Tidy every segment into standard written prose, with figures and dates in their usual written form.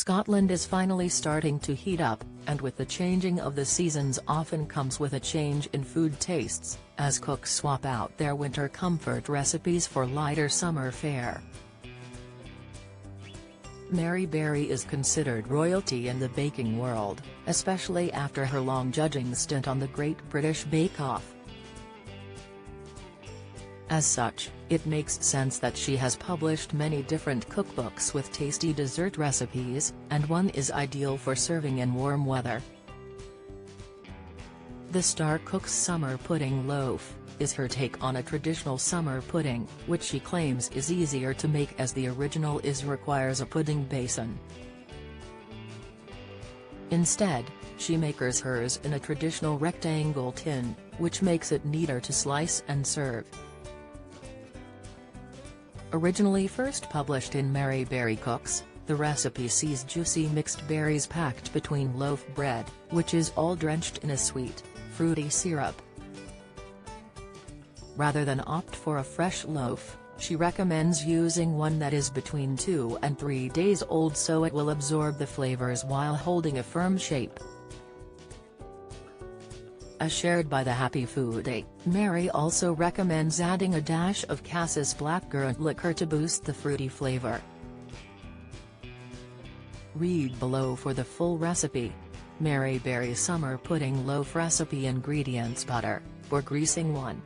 Scotland is finally starting to heat up, and with the changing of the seasons often comes with a change in food tastes, as cooks swap out their winter comfort recipes for lighter summer fare. Mary Berry is considered royalty in the baking world, especially after her long judging stint on the Great British Bake Off. As such, it makes sense that she has published many different cookbooks with tasty dessert recipes, and one is ideal for serving in warm weather. The star cook's summer pudding loaf is her take on a traditional summer pudding, which she claims is easier to make as the original requires a pudding basin. Instead, she makes hers in a traditional rectangle tin, which makes it neater to slice and serve. Originally first published in Mary Berry Cooks, the recipe sees juicy mixed berries packed between loaf bread, which is all drenched in a sweet, fruity syrup. Rather than opt for a fresh loaf, she recommends using one that is between 2 and 3 days old so it will absorb the flavors while holding a firm shape. As shared by the Happy Foodie, Mary also recommends adding a dash of cassis blackcurrant liqueur to boost the fruity flavor. Read below for the full recipe. Mary Berry Summer Pudding Loaf Recipe. Ingredients: butter, for greasing 1.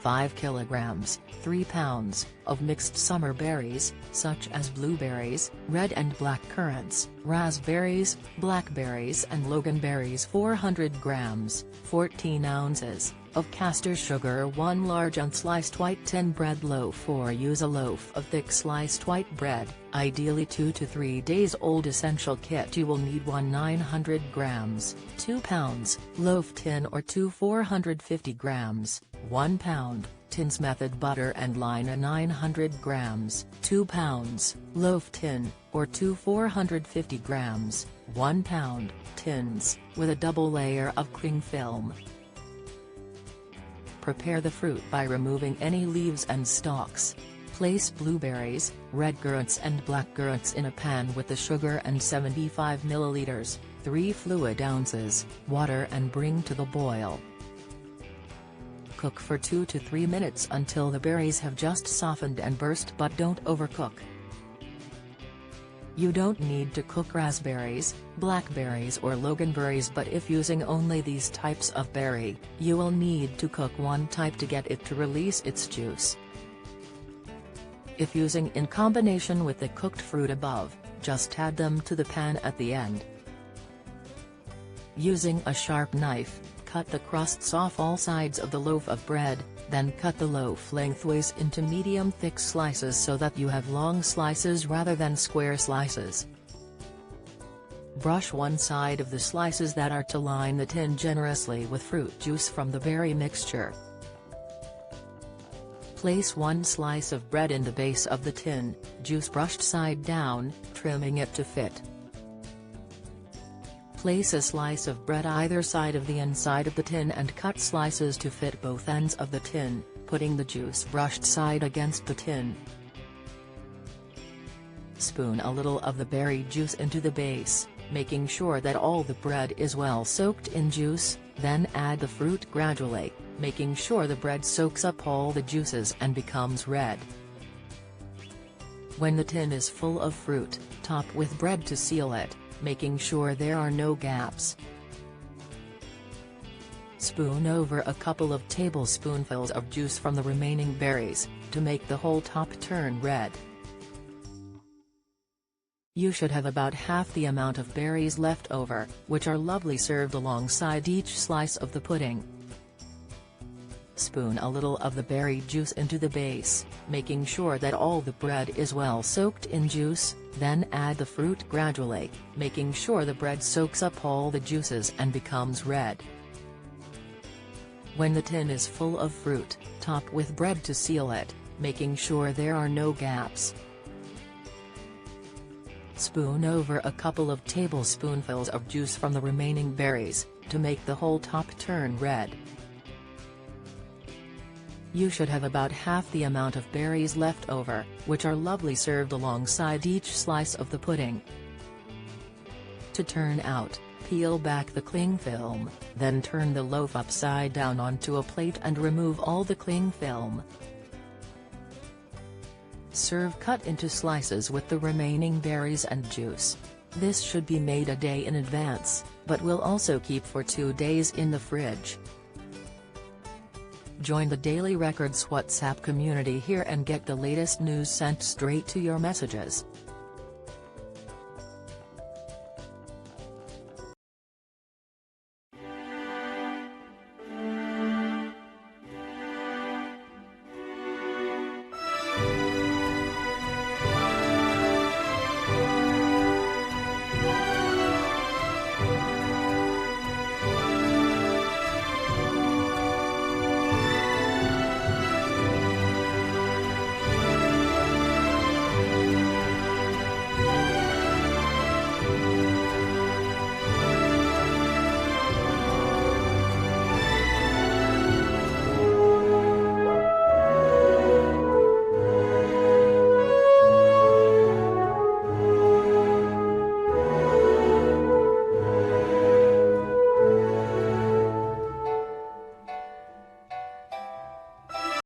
5 kilograms, 3 pounds, of mixed summer berries, such as blueberries, red and black currants, raspberries, blackberries and loganberries. 400 grams, 14 ounces, of castor sugar. 1 large unsliced white tin bread loaf, or use a loaf of thick sliced white bread, ideally 2 to 3 days old. Essential kit: you will need 1 900 grams, 2 pounds, loaf tin or 2 450 grams, 1 pound, tins. Method: butter and line a 900 grams, 2 pounds, loaf tin, or 2 450 grams, 1 pound, tins, with a double layer of cling film. Prepare the fruit by removing any leaves and stalks. Place blueberries, red currants and black currants in a pan with the sugar and 75 ml, 3 fluid ounces, water and bring to the boil. Cook for 2 to 3 minutes until the berries have just softened and burst, but don't overcook. You don't need to cook raspberries, blackberries or loganberries, but if using only these types of berry, you will need to cook one type to get it to release its juice. If using in combination with the cooked fruit above, just add them to the pan at the end. Using a sharp knife, cut the crusts off all sides of the loaf of bread, then cut the loaf lengthways into medium thick slices so that you have long slices rather than square slices. Brush one side of the slices that are to line the tin generously with fruit juice from the berry mixture. Place 1 slice of bread in the base of the tin, juice brushed side down, trimming it to fit. Place a slice of bread either side of the inside of the tin and cut slices to fit both ends of the tin, putting the juice brushed side against the tin. Spoon a little of the berry juice into the base, making sure that all the bread is well soaked in juice, then add the fruit gradually, making sure the bread soaks up all the juices and becomes red. When the tin is full of fruit, top with bread to seal it, making sure there are no gaps. Spoon over a couple of tablespoonfuls of juice from the remaining berries, to make the whole top turn red. You should have about half the amount of berries left over, which are lovely served alongside each slice of the pudding. Spoon a little of the berry juice into the base, making sure that all the bread is well soaked in juice, then add the fruit gradually, making sure the bread soaks up all the juices and becomes red. When the tin is full of fruit, top with bread to seal it, making sure there are no gaps. Spoon over a couple of tablespoonfuls of juice from the remaining berries, to make the whole top turn red. You should have about half the amount of berries left over, which are lovely served alongside each slice of the pudding. To turn out, peel back the cling film, then turn the loaf upside down onto a plate and remove all the cling film. Serve cut into slices with the remaining berries and juice. This should be made a day in advance, but will also keep for 2 days in the fridge. Join the Daily Records WhatsApp community here and get the latest news sent straight to your messages.